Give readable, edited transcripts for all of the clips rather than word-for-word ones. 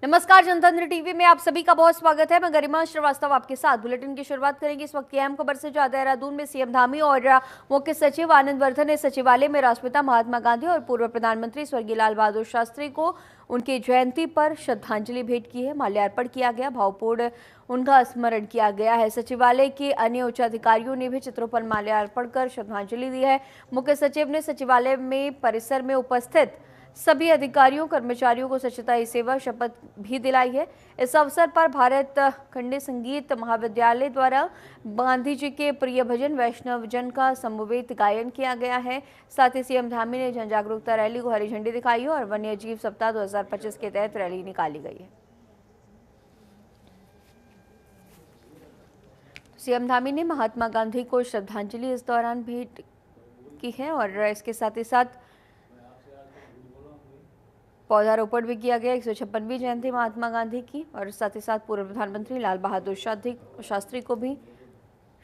नमस्कार, जनतंत्र टीवी में आप सभी का बहुत स्वागत है। मैं गरिमा श्रीवास्तव आपके साथ बुलेटिन की शुरुआत करेंगे। इस वक्त की अहम खबर से जहां देहरादून में सीएम धामी और मुख्य सचिव आनंद वर्धन ने सचिवालय में राष्ट्रपिता महात्मा गांधी और पूर्व प्रधानमंत्री स्वर्गीय लाल बहादुर शास्त्री को उनकी जयंती पर श्रद्धांजलि भेंट की है। माल्यार्पण किया गया, भावपूर्ण उनका स्मरण किया गया है। सचिवालय के अन्य उच्च अधिकारियों ने भी चित्रों पर माल्यार्पण कर श्रद्धांजलि दी है। मुख्य सचिव ने सचिवालय में परिसर में उपस्थित सभी अधिकारियों कर्मचारियों को स्वच्छता ही सेवा शपथ भी दिलाई है। इस अवसर पर भारत खंडे संगीत महाविद्यालय द्वारा गांधी जी के प्रिय भजन वैष्णव जन का समवेत गायन किया गया है। साथ ही सीएम धामी ने जन जागरूकता रैली को हरी झंडी दिखाई और वन्य जीव सप्ताह 2025 के तहत रैली निकाली गई है। सीएम धामी ने महात्मा गांधी को श्रद्धांजलि इस दौरान भेंट की है और इसके साथ ही साथ पौधारोपण भी किया गया। 156वीं जयंती महात्मा गांधी की और साथ ही साथ पूर्व प्रधानमंत्री लाल बहादुर शास्त्री को भी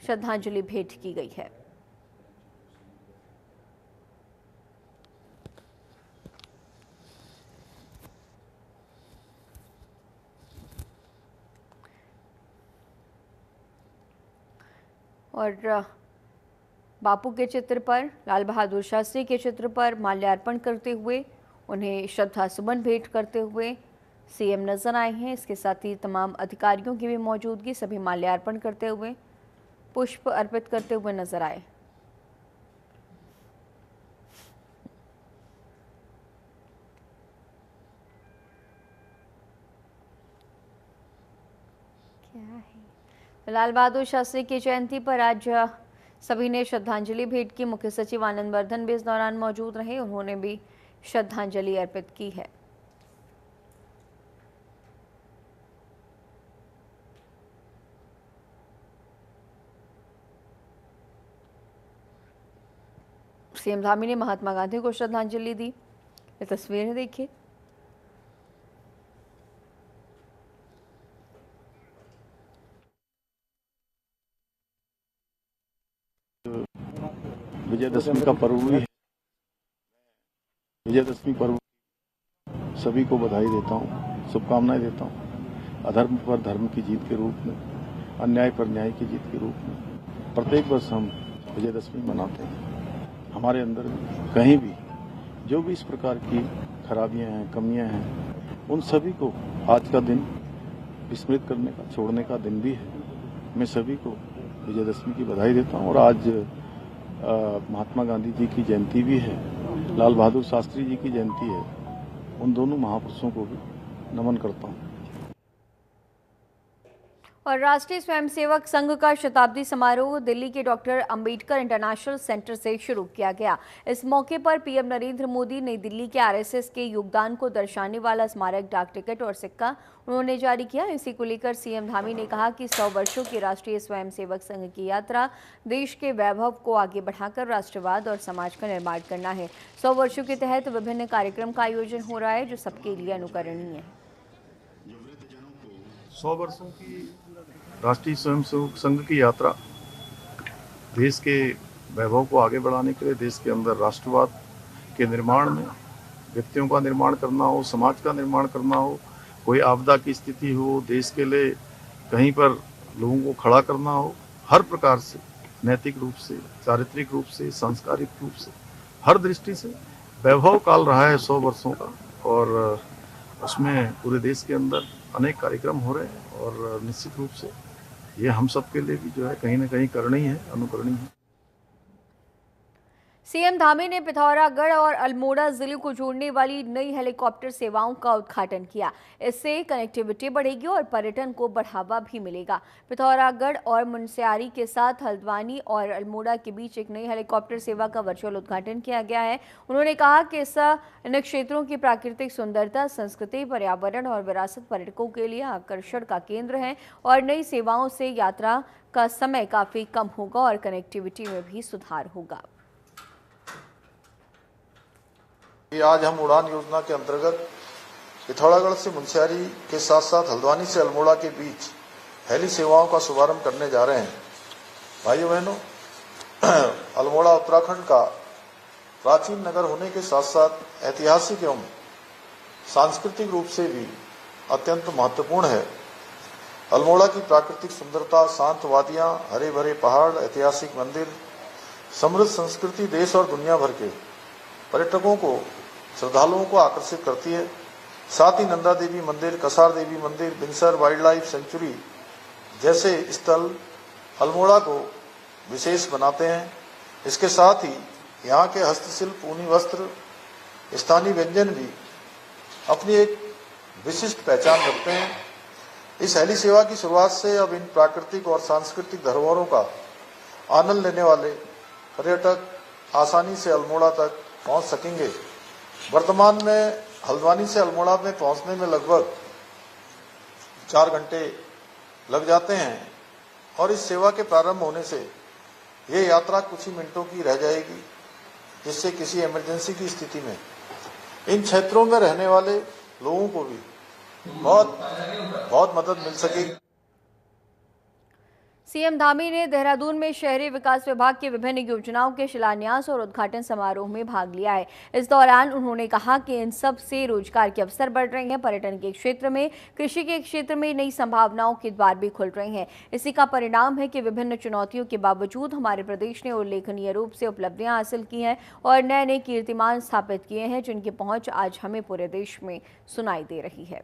श्रद्धांजलि भेंट की गई है। और बापू के चित्र पर, लाल बहादुर शास्त्री के चित्र पर माल्यार्पण करते हुए उन्हें श्रद्धा सुमन भेंट करते हुए सीएम नजर आए हैं। इसके साथ ही तमाम अधिकारियों की भी मौजूदगी, सभी माल्यार्पण करते हुए पुष्प अर्पित करते हुए नजर आए। क्या है, लाल बहादुर शास्त्री की जयंती पर आज सभी ने श्रद्धांजलि भेंट की। मुख्य सचिव आनंद वर्धन भी इस दौरान मौजूद रहे, उन्होंने भी श्रद्धांजलि अर्पित की है। सीएम धामी ने महात्मा गांधी को श्रद्धांजलि दी। ये तस्वीरें देखिए। विजयदशमी का पर्व भी है। विजयदशमी पर्व सभी को बधाई देता हूँ, शुभकामनाएं देता हूँ। अधर्म पर धर्म की जीत के रूप में, अन्याय पर न्याय की जीत के रूप में प्रत्येक वर्ष हम विजयदशमी मनाते हैं। हमारे अंदर कहीं भी जो भी इस प्रकार की खराबियां हैं, कमियां हैं, उन सभी को आज का दिन विस्मृत करने का, छोड़ने का दिन भी है। मैं सभी को विजयदशमी की बधाई देता हूँ। और आज महात्मा गांधी जी की जयंती भी है, लाल बहादुर शास्त्री जी की जयंती है। उन दोनों महापुरुषों को भी नमन करता हूँ। और राष्ट्रीय स्वयंसेवक संघ का शताब्दी समारोह दिल्ली के डॉक्टर अंबेडकर इंटरनेशनल सेंटर से शुरू किया गया। इस मौके पर पीएम नरेंद्र मोदी नई दिल्ली के आरएसएस के योगदान को दर्शाने वाला स्मारक डाक टिकट और सिक्का उन्होंने जारी किया। इसी को लेकर सीएम धामी ने कहा कि 100 वर्षों की राष्ट्रीय स्वयंसेवक संघ की यात्रा देश के वैभव को आगे बढ़ाकर राष्ट्रवाद और समाज का निर्माण करना है। 100 वर्षों के तहत विभिन्न कार्यक्रम का आयोजन हो रहा है जो सबके लिए अनुकरणीय है। 100 वर्षों की राष्ट्रीय स्वयंसेवक संघ की यात्रा देश के वैभव को आगे बढ़ाने के लिए, देश के अंदर राष्ट्रवाद के निर्माण में व्यक्तियों का निर्माण करना हो, समाज का निर्माण करना हो, कोई आपदा की स्थिति हो, देश के लिए कहीं पर लोगों को खड़ा करना हो, हर प्रकार से नैतिक रूप से, चारित्रिक रूप से, सांस्कारिक रूप से, हर दृष्टि से वैभव काल रहा है 100 वर्षों का। और उसमें पूरे देश के अंदर अनेक कार्यक्रम हो रहे हैं और निश्चित रूप से ये हम सब के लिए भी जो है कहीं ना कहीं करणीय है, अनुकरणीय है। सीएम धामी ने पिथौरागढ़ और अल्मोड़ा जिले को जोड़ने वाली नई हेलीकॉप्टर सेवाओं का उद्घाटन किया। इससे कनेक्टिविटी बढ़ेगी और पर्यटन को बढ़ावा भी मिलेगा। पिथौरागढ़ और मुनस्यारी के साथ हल्द्वानी और अल्मोड़ा के बीच एक नई हेलीकॉप्टर सेवा का वर्चुअल उद्घाटन किया गया है। उन्होंने कहा कि इन क्षेत्रों की प्राकृतिक सुंदरता, संस्कृति, पर्यावरण और विरासत पर्यटकों के लिए आकर्षण का केंद्र है और नई सेवाओं से यात्रा का समय काफी कम होगा और कनेक्टिविटी में भी सुधार होगा। आज हम उड़ान योजना के अंतर्गत पिथौरागढ़ से मुनस्यारी के साथ साथ हल्द्वानी से अल्मोड़ा के बीच हेली सेवाओं का शुभारंभ करने जा रहे हैं। भाइयों बहनों, अल्मोड़ा उत्तराखंड का प्राचीन नगर होने के साथ साथ ऐतिहासिक एवं सांस्कृतिक रूप से भी अत्यंत महत्वपूर्ण है। अल्मोड़ा की प्राकृतिक सुंदरता, शांत वादियां, हरे भरे पहाड़, ऐतिहासिक मंदिर, समृद्ध संस्कृति देश और दुनिया भर के पर्यटकों को, श्रद्धालुओं को आकर्षित करती है। साथ ही नंदा देवी मंदिर, कसार देवी मंदिर, बिनसर वाइल्ड लाइफ सेंचुरी जैसे स्थल अल्मोड़ा को विशेष बनाते हैं। इसके साथ ही यहाँ के हस्तशिल्प, ऊनी वस्त्र, स्थानीय व्यंजन भी अपनी एक विशिष्ट पहचान रखते हैं। इस हेली सेवा की शुरुआत से अब इन प्राकृतिक और सांस्कृतिक धरोहरों का आनंद लेने वाले पर्यटक आसानी से अल्मोड़ा तक पहुंच सकेंगे। वर्तमान में हल्द्वानी से अल्मोड़ा में पहुंचने में लगभग 4 घंटे लग जाते हैं और इस सेवा के प्रारंभ होने से ये यात्रा कुछ ही मिनटों की रह जाएगी, जिससे किसी इमरजेंसी की स्थिति में इन क्षेत्रों में रहने वाले लोगों को भी बहुत मदद मिल सकेगी। सीएम धामी ने देहरादून में शहरी विकास विभाग की विभिन्न योजनाओं के शिलान्यास और उद्घाटन समारोह में भाग लिया है। इस दौरान उन्होंने कहा कि इन सब से रोजगार के अवसर बढ़ रहे हैं, पर्यटन के क्षेत्र में, कृषि के क्षेत्र में नई संभावनाओं के द्वार भी खुल रहे हैं। इसी का परिणाम है कि विभिन्न चुनौतियों के बावजूद हमारे प्रदेश ने उल्लेखनीय रूप से उपलब्धियां हासिल की हैं और नए नए कीर्तिमान स्थापित किए हैं, जिनकी पहुंच आज हमें पूरे देश में सुनाई दे रही है।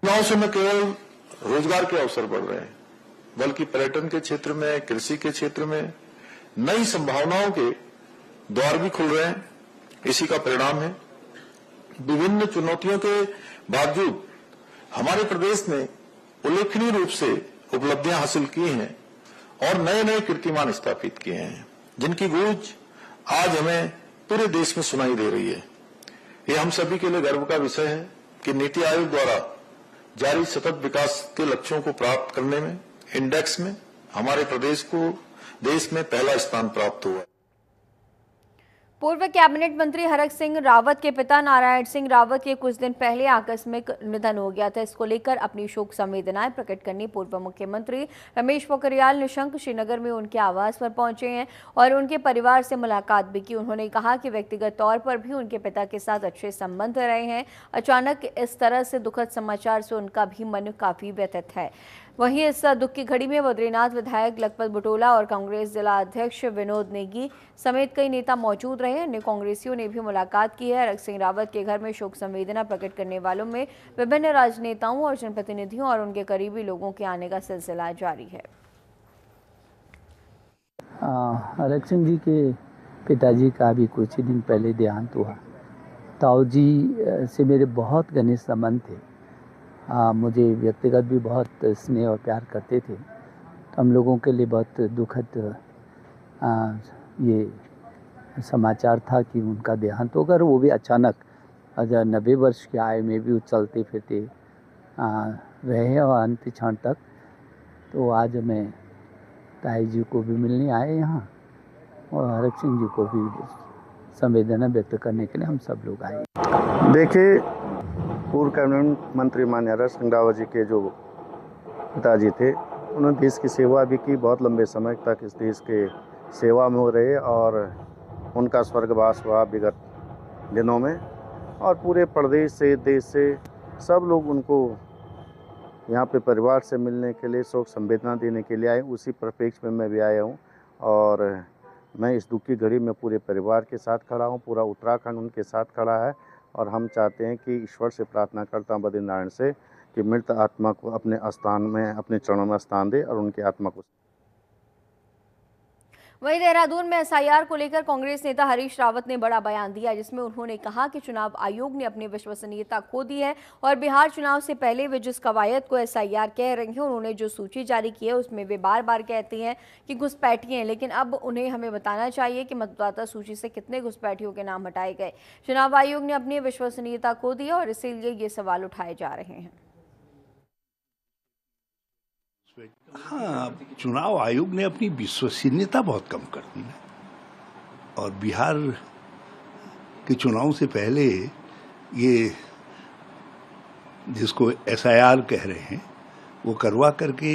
में केवल रोजगार के अवसर बढ़ रहे हैं, बल्कि पर्यटन के क्षेत्र में, कृषि के क्षेत्र में नई संभावनाओं के द्वार भी खुल रहे हैं। इसी का परिणाम है विभिन्न चुनौतियों के बावजूद हमारे प्रदेश ने उल्लेखनीय रूप से उपलब्धियां हासिल की हैं और नए नए कीर्तिमान स्थापित किए हैं, जिनकी गूंज आज हमें पूरे देश में सुनाई दे रही है। ये हम सभी के लिए गर्व का विषय है कि नीति आयोग द्वारा जारी सतत विकास के लक्ष्यों को प्राप्त करने में इंडेक्स में हमारे प्रदेश को देश में पहला स्थान प्राप्त हुआ। पूर्व कैबिनेट मंत्री हरक सिंह रावत के पिता नारायण सिंह रावत के कुछ दिन पहले आकस्मिक निधन हो गया था। इसको लेकर अपनी शोक संवेदनाएं प्रकट करने पूर्व मुख्यमंत्री रमेश पोखरियाल निशंक श्रीनगर में उनके आवास पर पहुंचे हैं और उनके परिवार से मुलाकात भी की। उन्होंने कहा कि व्यक्तिगत तौर पर भी उनके पिता के साथ अच्छे संबंध रहे हैं। अचानक इस तरह से दुखद समाचार से उनका भी मन काफी व्यथित है। वहीं इस दुख की घड़ी में बद्रीनाथ विधायक लखपत बुटोला और कांग्रेस जिला अध्यक्ष विनोद नेगी समेत कई नेता मौजूद रहे। अन्य कांग्रेसियों ने भी मुलाकात की है। हरक सिंह रावत के घर में शोक संवेदना प्रकट करने वालों में विभिन्न राजनेताओं और जनप्रतिनिधियों और उनके करीबी लोगों के आने का सिलसिला जारी है। हरक सिंह जी के पिताजी का भी कुछ ही दिन पहले देहांत हुआ। ताऊ जी से मेरे बहुत घनिष्ठ संबंध थे। मुझे व्यक्तिगत भी बहुत स्नेह और प्यार करते थे। तो हम लोगों के लिए बहुत दुखद ये समाचार था कि उनका देहांत होगा, वो भी अचानक। 90 वर्ष की आयु में भी वो चलते फिरते रहे और अंत क्षण तक। तो आज मैं ताई जी को भी मिलने आए यहाँ और हरक सिंह जी को भी संवेदना व्यक्त करने के लिए हम सब लोग आए। देखिए, पूर्व कैबिनेट मंत्री माननीय हरक सिंह रावत जी के जो पिताजी थे, उन्होंने देश की सेवा भी की। बहुत लंबे समय तक इस देश के सेवा में हो रहे और उनका स्वर्गवास हुआ विगत दिनों में। और पूरे प्रदेश से, देश से सब लोग उनको यहाँ पे परिवार से मिलने के लिए, शोक संवेदना देने के लिए आए। उसी परिप्रेक्ष्य में मैं भी आया हूँ और मैं इस दुख की घड़ी में पूरे परिवार के साथ खड़ा हूँ। पूरा उत्तराखंड उनके साथ खड़ा है और हम चाहते हैं कि ईश्वर से प्रार्थना करता हूँ बद्रीनारायण से कि मृत आत्मा को अपने स्थान में, अपने चरणों में स्थान दे और उनकी आत्मा को। वहीं देहरादून में एसआईआर को लेकर कांग्रेस नेता हरीश रावत ने बड़ा बयान दिया, जिसमें उन्होंने कहा कि चुनाव आयोग ने अपनी विश्वसनीयता खो दी है और बिहार चुनाव से पहले वे जिस कवायद को एसआईआर कह रहे हैं, उन्होंने जो सूची जारी की है उसमें वे बार बार कहती हैं कि घुसपैठिए हैं, लेकिन अब उन्हें हमें बताना चाहिए कि मतदाता सूची से कितने घुसपैठियों के नाम हटाए गए। चुनाव आयोग ने अपनी विश्वसनीयता खो दी है और इसीलिए ये सवाल उठाए जा रहे हैं। हाँ, चुनाव आयोग ने अपनी विश्वसनीयता बहुत कम कर दी है और बिहार के चुनाव से पहले ये जिसको एसआईआर कह रहे हैं वो करवा करके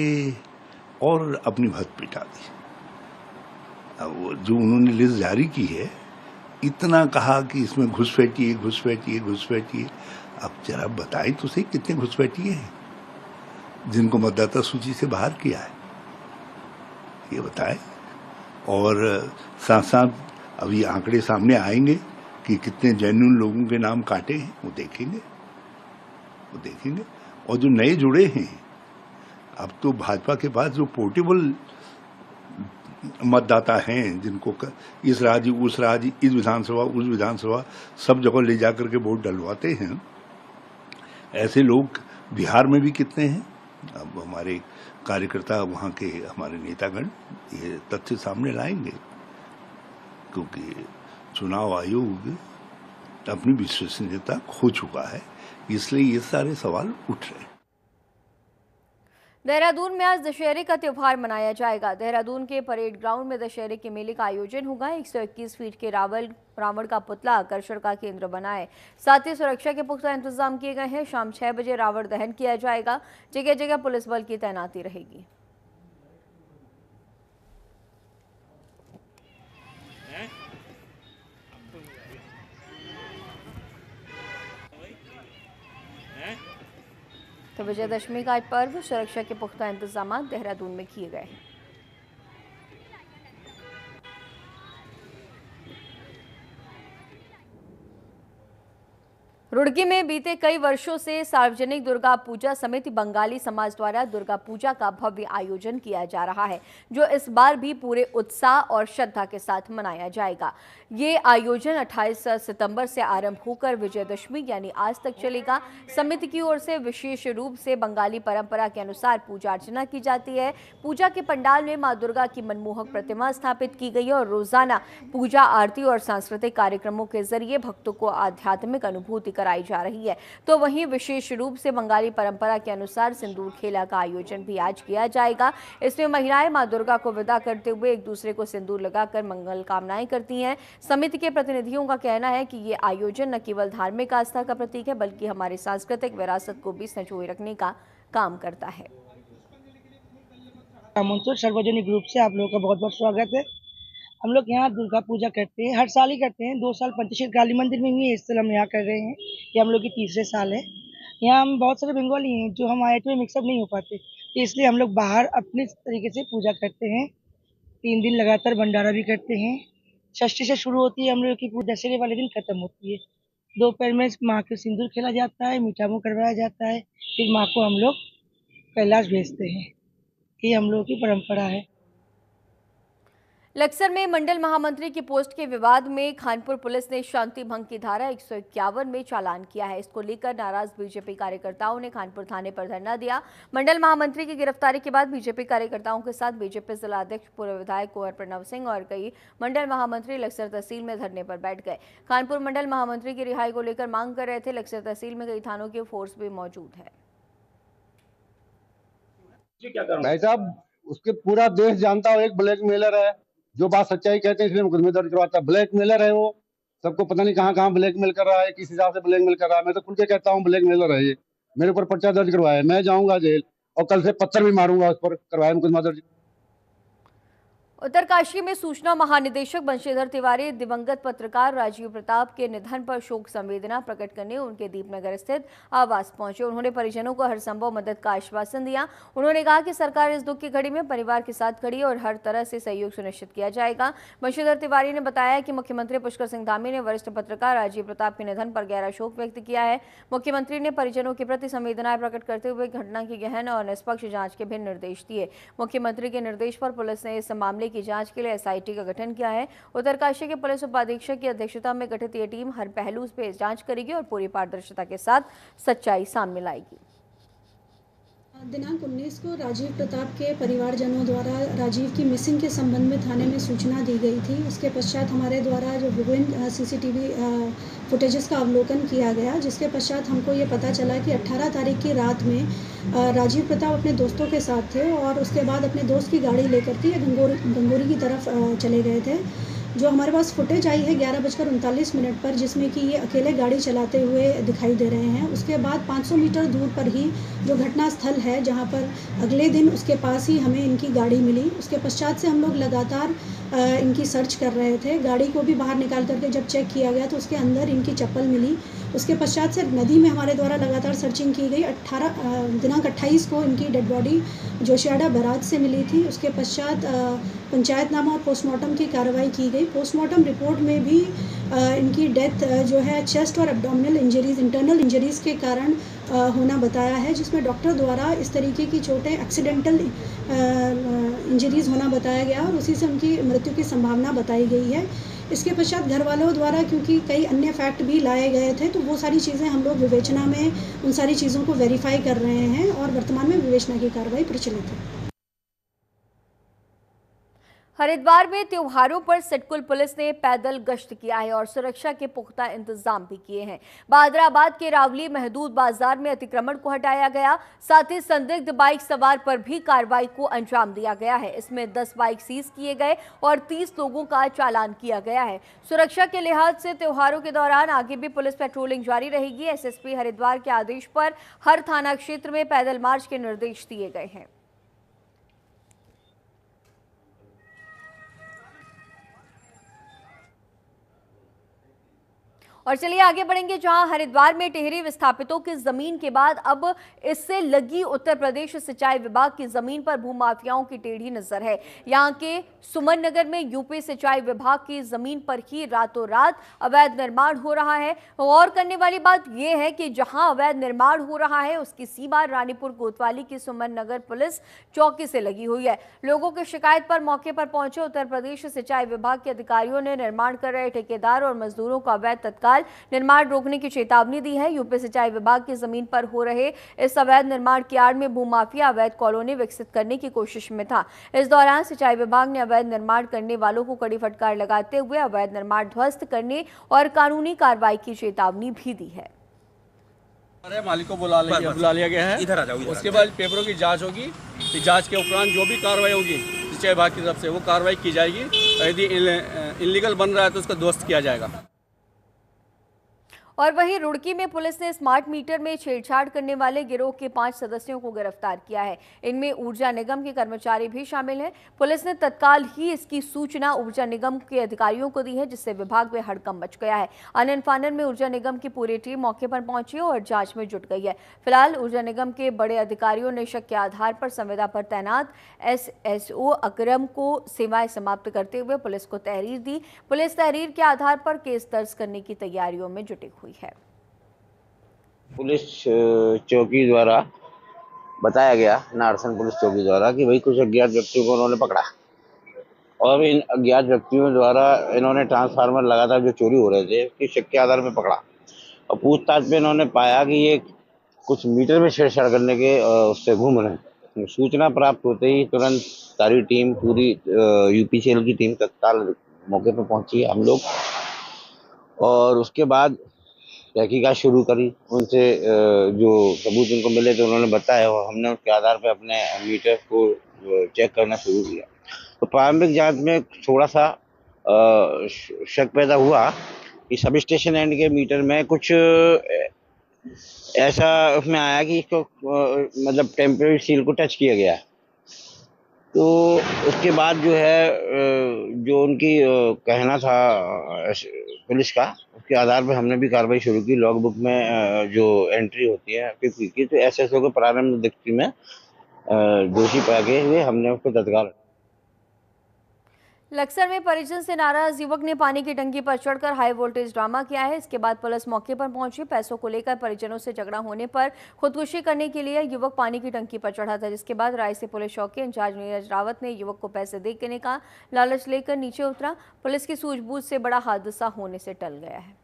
और अपनी भत पिटा दी। अब वो जो उन्होंने लिस्ट जारी की है, इतना कहा कि इसमें घुसपैठिए घुसपैठिए घुसपैठिए। अब जरा बताएं तो सही कितने घुसपैठिए हैं जिनको मतदाता सूची से बाहर किया है, ये बताएं। और साथ साथ अब ये आंकड़े सामने आएंगे कि कितने जेन्युइन लोगों के नाम काटे हैं, वो देखेंगे। और जो नए जुड़े हैं, अब तो भाजपा के पास जो पोर्टेबल मतदाता हैं, जिनको इस राज्य उस राज्य, इस विधानसभा उस विधानसभा सब जगह ले जाकर के वोट डलवाते हैं, ऐसे लोग बिहार में भी कितने हैं। अब हमारे कार्यकर्ता, वहाँ के हमारे नेतागण ये तथ्य सामने लाएंगे, क्योंकि चुनाव आयोग अपनी विश्वसनीयता खो चुका है, इसलिए ये सारे सवाल उठ रहे हैं। देहरादून में आज दशहरे का त्योहार मनाया जाएगा। देहरादून के परेड ग्राउंड में दशहरे के मेले का आयोजन होगा। 121 फीट के रावण का पुतला आकर्षण का केंद्र बना है। साथ ही सुरक्षा के पुख्ता इंतजाम किए गए हैं। शाम 6 बजे रावण दहन किया जाएगा। जगह जगह पुलिस बल की तैनाती रहेगी। तो विजयदशमी का पर्व, सुरक्षा के पुख्ता इंतजाम देहरादून में किए गए हैं। रुड़की में बीते कई वर्षों से सार्वजनिक दुर्गा पूजा समिति बंगाली समाज द्वारा दुर्गा पूजा का भव्य आयोजन किया जा रहा है, जो इस बार भी पूरे उत्साह और श्रद्धा के साथ मनाया जाएगा। ये आयोजन 28 सितंबर से आरंभ होकर विजयदशमी यानी आज तक चलेगा। समिति की ओर से विशेष रूप से बंगाली परंपरा के अनुसार पूजा अर्चना की जाती है। पूजा के पंडाल में मां दुर्गा की मनमोहक प्रतिमा स्थापित की गई है और रोजाना पूजा, आरती और सांस्कृतिक कार्यक्रमों के जरिए भक्तों को आध्यात्मिक अनुभूति कराई जा रही है। तो वहीं विशेष रूप से बंगाली परंपरा के अनुसार सिंदूर खेला का आयोजन भी आज किया जाएगा। इसमें महिलाएं मां दुर्गा को विदा करते हुए एक दूसरे को सिंदूर लगाकर मंगल कामनाएं करती हैं। समिति के प्रतिनिधियों का कहना है कि ये आयोजन न केवल धार्मिक आस्था का प्रतीक है, बल्कि हमारी सांस्कृतिक विरासत को भी संजोए रखने का काम करता है। सार्वजनिक रूप से आप लोगों का बहुत बहुत स्वागत है। हम लोग यहाँ दुर्गा पूजा करते हैं, हर साल ही करते हैं। 2 साल पंचशील काली मंदिर में हुई है, इस साल हम यहाँ कर रहे हैं। ये हम लोग की तीसरे साल है। यहाँ हम बहुत सारे बंगाली हैं जो हम आईआईटी में मिक्सअप नहीं हो पाते, तो इसलिए हम लोग बाहर अपने तरीके से पूजा करते हैं। 3 दिन लगातार भंडारा भी करते हैं। षष्ठी से शुरू होती है हम लोग की, दशहरे वाले दिन खत्म होती है। दोपहर में माँ के सिंदूर खेला जाता है, मीठा मुँह करवाया जाता है, फिर माँ को हम लोग कैलाश भेजते हैं। ये हम लोग की परंपरा है। लक्सर में मंडल महामंत्री की पोस्ट के विवाद में खानपुर पुलिस ने शांति भंग की धारा 151 में चालान किया है। इसको लेकर नाराज बीजेपी कार्यकर्ताओं ने खानपुर थाने पर धरना दिया। मंडल महामंत्री की गिरफ्तारी के बाद बीजेपी कार्यकर्ताओं के साथ बीजेपी जिला अध्यक्ष पूर्व विधायक कुंवर प्रणव सिंह और कई मंडल महामंत्री लक्सर तहसील में धरने पर बैठ गए। खानपुर मंडल महामंत्री की रिहाई को लेकर मांग कर रहे थे। लक्सर तहसील में कई थानों की फोर्स भी मौजूद है। भाई साहब, उसके पूरा देश जानता हो एक ब्लैकमेलर है, जो बात सच्चाई कहते हैं इसलिए मुकदमे दर्ज करवाता है। ब्लैकमेलर है वो, सबको पता नहीं कहाँ कहाँ ब्लैकमेल कर रहा है, किस हिसाब से ब्लैकमेल कर रहा है। मैं तो खुल के कहता हूँ ब्लैकमेलर है ये। मेरे ऊपर पर्चा दर्ज करवाया है, मैं जाऊंगा जेल और कल से पत्थर भी मारूंगा उस पर, करवाया मुकदमा दर्ज। उत्तरकाशी में सूचना महानिदेशक बंशीधर तिवारी दिवंगत पत्रकार राजीव प्रताप के निधन पर शोक संवेदना प्रकट करने उनके दीपनगर स्थित आवास पहुंचे। उन्होंने परिजनों को हर संभव मदद का आश्वासन दिया। उन्होंने कहा कि सरकार इस दुख की घड़ी में परिवार के साथ खड़ी और हर तरह से सहयोग सुनिश्चित किया जाएगा। बंशीधर तिवारी ने बताया कि मुख्यमंत्री पुष्कर सिंह धामी ने वरिष्ठ पत्रकार राजीव प्रताप के निधन पर गहरा शोक व्यक्त किया है। मुख्यमंत्री ने परिजनों के प्रति संवेदनाएं प्रकट करते हुए घटना की गहन और निष्पक्ष जांच के भी निर्देश दिए। मुख्यमंत्री के निर्देश पर पुलिस ने इस मामले की जांच के लिए एसआईटी का गठन किया है। उत्तरकाशी के पुलिस उपाधीक्षक की अध्यक्षता में गठित ये टीम हर पहलू पे जांच करेगी और पूरी पारदर्शिता के साथ सच्चाई सामने लाएगी। दिनांक 19 को राजीव प्रताप के परिवारजनों द्वारा राजीव की मिसिंग के संबंध में थाने में सूचना दी गई थी। उसके पश्चात हमारे द्वारा जो विभिन्न सीसीटीवी फुटेजेस का अवलोकन किया गया, जिसके पश्चात हमको ये पता चला कि 18 तारीख की रात में राजीव प्रताप अपने दोस्तों के साथ थे और उसके बाद अपने दोस्त की गाड़ी लेकर के गंगोरी की तरफ चले गए थे। जो हमारे पास फुटेज आई है 11:39 पर, जिसमें कि ये अकेले गाड़ी चलाते हुए दिखाई दे रहे हैं। उसके बाद 500 मीटर दूर पर ही जो घटना स्थल है, जहां पर अगले दिन उसके पास ही हमें इनकी गाड़ी मिली। उसके पश्चात से हम लोग लगातार इनकी सर्च कर रहे थे। गाड़ी को भी बाहर निकाल करके जब चेक किया गया तो उसके अंदर इनकी चप्पल मिली उसके पश्चात से नदी में हमारे द्वारा लगातार सर्चिंग की गई। दिनांक 28 को इनकी डेड बॉडी जोशियाड़ा बैराज से मिली थी। उसके पश्चात पंचायतनामा और पोस्टमार्टम की कार्रवाई की गई। पोस्टमार्टम रिपोर्ट में भी इनकी डेथ जो है चेस्ट और एब्डोमिनल इंजरीज, इंटरनल इंजरीज़ के कारण होना बताया है, जिसमें डॉक्टर द्वारा इस तरीके की चोटें एक्सीडेंटल इंजरीज़ होना बताया गया और उसी से उनकी मृत्यु की संभावना बताई गई है। इसके पश्चात घर वालों द्वारा क्योंकि कई अन्य फैक्ट भी लाए गए थे, तो वो सारी चीज़ें हम लोग विवेचना में उन सारी चीज़ों को वेरीफाई कर रहे हैं और वर्तमान में विवेचना की कार्रवाई प्रचलित है। हरिद्वार में त्योहारों पर सिडकुल पुलिस ने पैदल गश्त किया है और सुरक्षा के पुख्ता इंतजाम भी किए हैं। बादराबाद के रावली महदूद बाजार में अतिक्रमण को हटाया गया, साथ ही संदिग्ध बाइक सवार पर भी कार्रवाई को अंजाम दिया गया है। इसमें 10 बाइक सीज किए गए और 30 लोगों का चालान किया गया है। सुरक्षा के लिहाज से त्योहारों के दौरान आगे भी पुलिस पेट्रोलिंग जारी रहेगी। एसएसपी हरिद्वार के आदेश पर हर थाना क्षेत्र में पैदल मार्च के निर्देश दिए गए हैं। और चलिए आगे बढ़ेंगे, जहां हरिद्वार में टिहरी विस्थापितों की जमीन के बाद अब इससे लगी उत्तर प्रदेश सिंचाई विभाग की जमीन पर भूमाफियाओं की टेढ़ी नजर है। यहां के सुमन नगर में यूपी सिंचाई विभाग की जमीन पर ही रातों रात अवैध निर्माण हो रहा है। और करने वाली बात यह है कि जहां अवैध निर्माण हो रहा है उसकी सीमा रानीपुर कोतवाली की सुमन नगर पुलिस चौकी से लगी हुई है। लोगों की शिकायत पर मौके पर पहुंचे उत्तर प्रदेश सिंचाई विभाग के अधिकारियों ने निर्माण कर रहे ठेकेदार और मजदूरों का अवैध तत्काल निर्माण रोकने की चेतावनी दी है। यूपी सिंचाई विभाग की जमीन पर हो रहे इस अवैध निर्माण की आड़ में भूमाफिया अवैध कॉलोनी विकसित करने की कोशिश में था। इस दौरान सिंचाई विभाग ने अवैध निर्माण करने वालों को कड़ी फटकार लगाते हुए अवैध निर्माण ध्वस्त करने और कानूनी कार्रवाई की चेतावनी भी दी है। मालिक को बुला लिया गया है। इधर आ जाओ। उसके बाद पेपरों की जांच होगी। जांच के उपरांत जो भी कार्रवाई होगी सिंचाई विभाग की तरफ से वो कार्रवाई की जाएगी। यदि इलीगल बन रहा है तो उसका ध्वस्त किया जाएगा। और वहीं रुड़की में पुलिस ने स्मार्ट मीटर में छेड़छाड़ करने वाले गिरोह के 5 सदस्यों को गिरफ्तार किया है। इनमें ऊर्जा निगम के कर्मचारी भी शामिल हैं। पुलिस ने तत्काल ही इसकी सूचना ऊर्जा निगम के अधिकारियों को दी है, जिससे विभाग में हड़कंप मच गया है। आनन फानन में ऊर्जा निगम की पूरी टीम मौके पर पहुंची और जांच में जुट गई है। फिलहाल ऊर्जा निगम के बड़े अधिकारियों ने शक के आधार पर संविदा पर तैनात एसएसओ अकरम को सेवाएं समाप्त करते हुए पुलिस को तहरीर दी। पुलिस तहरीर के आधार पर केस दर्ज करने की तैयारियों में जुटी हुई है। पुलिस चौकी द्वारा बताया गया, नारसन पुलिस चौकी द्वारा, कि भाई कुछ अज्ञात व्यक्तियों को उन्होंने पकड़ा और इन अज्ञात व्यक्तियों द्वारा इन्होंने ट्रांसफार्मर लगातार जो चोरी हो रहे थे उसकी शक के आधार में पकड़ा और पूछताछ में इन्होंने पाया कि ये कुछ मीटर में छेड़छाड़ करने के उससे घूम रहे हैं। सूचना प्राप्त होते ही तुरंत सारी टीम, पूरी यूपी सेल की टीम तत्काल मौके पर पहुंची हम लोग, और उसके बाद तहकीकात शुरू करी। उनसे जो सबूत उनको मिले तो उन्होंने बताया और हमने उसके आधार पर अपने मीटर को चेक करना शुरू किया। तो प्रारंभिक जांच में थोड़ा सा शक पैदा हुआ कि सब स्टेशन एंड के मीटर में कुछ ऐसा उसमें आया कि इसको मतलब टेम्परेरी सील को टच किया गया। तो उसके बाद जो है जो उनकी कहना था पुलिस का, उसके आधार पर हमने भी कार्रवाई शुरू की। लॉग बुक में जो एंट्री होती है की, तो एसएसओ के प्रारंभिक दृष्टि में दोषी पाए हुए हमने उसको तत्काल। लक्सर में परिजन से नाराज युवक ने पानी की टंकी पर चढ़कर हाई वोल्टेज ड्रामा किया है। इसके बाद पुलिस मौके पर पहुंची। पैसों को लेकर परिजनों से झगड़ा होने पर खुदकुशी करने के लिए युवक पानी की टंकी पर चढ़ा था, जिसके बाद रायसी पुलिस चौकी इंचार्ज नीरज रावत ने युवक को पैसे देने का लालच लेकर नीचे उतरा। पुलिस की सूझबूझ से बड़ा हादसा होने से टल गया है।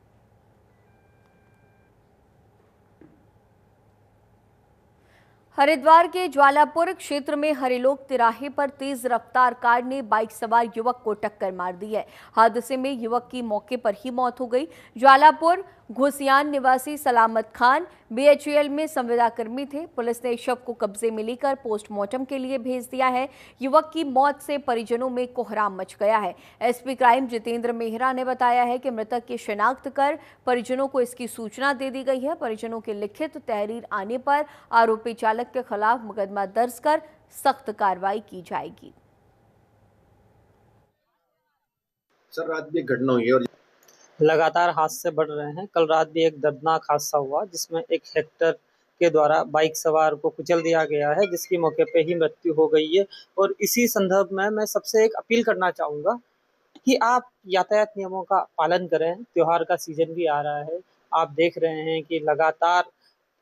हरिद्वार के ज्वालापुर क्षेत्र में हरिलोक तिराहे पर तेज रफ्तार कार ने बाइक सवार युवक को टक्कर मार दी है। हादसे में युवक की मौके पर ही मौत हो गई। ज्वालापुर घोसियान निवासी सलामत खान बीएचईएल में संविदा कर्मी थे। पुलिस ने शव को कब्जे में लेकर पोस्टमार्टम के लिए भेज दिया है। युवक की मौत से परिजनों में कोहराम मच गया है। एसपी क्राइम जितेंद्र मेहरा ने बताया है कि मृतक की शिनाख्त कर परिजनों को इसकी सूचना दे दी गई है। परिजनों की लिखित तहरीर आने पर आरोपी चालक के खिलाफ मुकदमा दर्ज कर सख्त कार्रवाई की जाएगी। सर रात में घटना हुई है और लगातार हादसे बढ़ रहे हैं। कल रात भी एक दर्दनाक हादसा हुआ जिसमें एक हेक्टर के द्वारा बाइक सवार को कुचल दिया गया है, जिसकी मौके पे ही मृत्यु हो गई है। और इसी संदर्भ में मैं सबसे एक अपील करना चाहूँगा कि आप यातायात नियमों का पालन करें। त्योहार का सीज़न भी आ रहा है। आप देख रहे हैं कि लगातार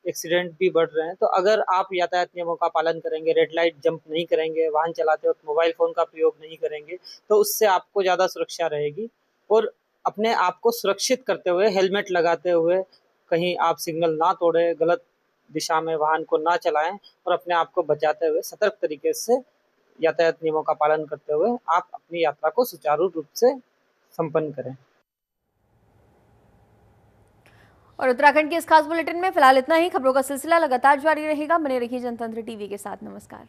एक्सीडेंट भी बढ़ रहे हैं। तो अगर आप यातायात नियमों का पालन करेंगे, रेड लाइट जंप नहीं करेंगे, वाहन चलाते वक़्त मोबाइल फ़ोन का प्रयोग नहीं करेंगे, तो उससे आपको ज़्यादा सुरक्षा रहेगी। और अपने आप को सुरक्षित करते हुए, हेलमेट लगाते हुए, कहीं आप सिग्नल ना तोड़ें, गलत दिशा में वाहन को ना चलाएँ और अपने आप को बचाते हुए सतर्क तरीके से यातायात नियमों का पालन करते हुए आप अपनी यात्रा को सुचारू रूप से संपन्न करें। और उत्तराखंड के इस खास बुलेटिन में फिलहाल इतना ही। खबरों का सिलसिला लगातार जारी रहेगा। बने रहिए जनतंत्र टीवी के साथ। नमस्कार।